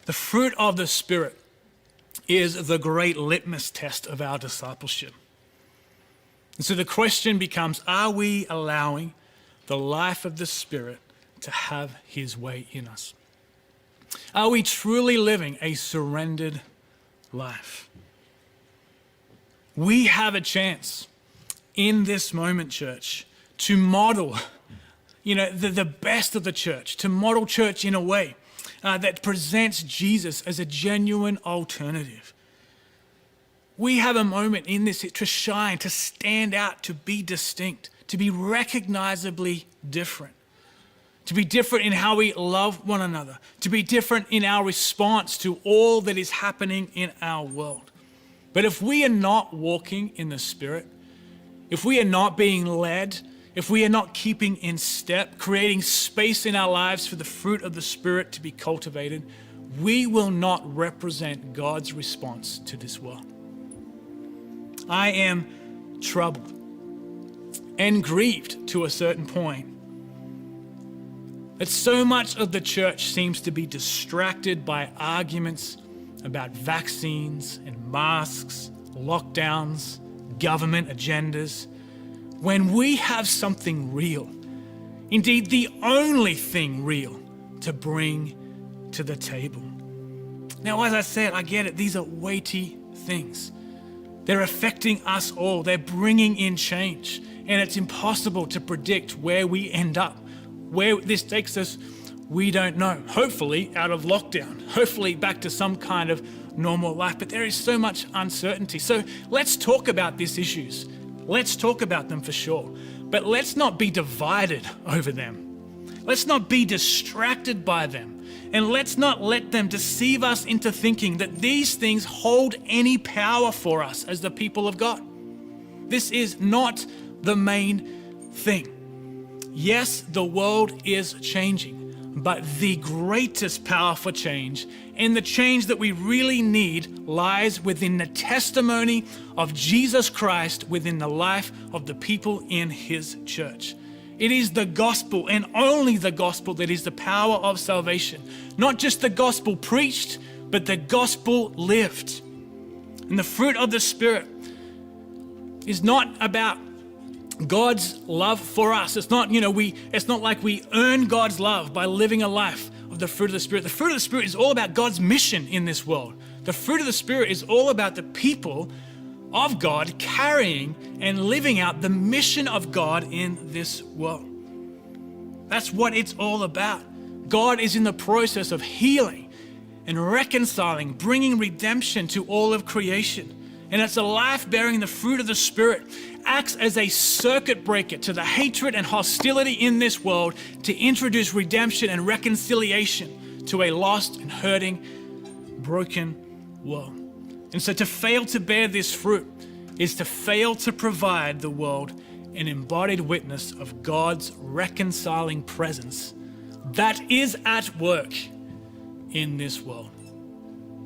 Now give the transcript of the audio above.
The fruit of the Spirit is the great litmus test of our discipleship. And so the question becomes, are we allowing the life of the Spirit to have his way in us? Are we truly living a surrendered life? We have a chance in this moment, church, to model, the best of the church, to model church in a way that presents Jesus as a genuine alternative. We have a moment in this to shine, to stand out, to be distinct, to be recognizably different, to be different in how we love one another, to be different in our response to all that is happening in our world. But if we are not walking in the Spirit, if we are not being led, if we are not keeping in step, creating space in our lives for the fruit of the Spirit to be cultivated, we will not represent God's response to this world. I am troubled and grieved to a certain point that so much of the church seems to be distracted by arguments about vaccines and masks, lockdowns, government agendas, when we have something real, indeed the only thing real, to bring to the table. Now, as I said, I get it, these are weighty things. They're affecting us all. They're bringing in change, and it's impossible to predict where we end up. Where this takes us, we don't know. Hopefully out of lockdown, hopefully back to some kind of normal life, but there is so much uncertainty. So let's talk about these issues. Let's talk about them for sure, but let's not be divided over them. Let's not be distracted by them, and let's not let them deceive us into thinking that these things hold any power for us as the people of God. This is not the main thing. Yes, the world is changing, but the greatest power for change and the change that we really need lies within the testimony of Jesus Christ within the life of the people in his church. It is the gospel and only the gospel that is the power of salvation. Not just the gospel preached, but the gospel lived. And the fruit of the Spirit is not about God's love for us. It's not, it's not like we earn God's love by living a life of the fruit of the Spirit. The fruit of the Spirit is all about God's mission in this world. The fruit of the Spirit is all about the people of God carrying and living out the mission of God in this world. That's what it's all about. God is in the process of healing and reconciling, bringing redemption to all of creation. And it's a life bearing the fruit of the Spirit acts as a circuit breaker to the hatred and hostility in this world to introduce redemption and reconciliation to a lost and hurting, broken world. And so to fail to bear this fruit is to fail to provide the world an embodied witness of God's reconciling presence that is at work in this world.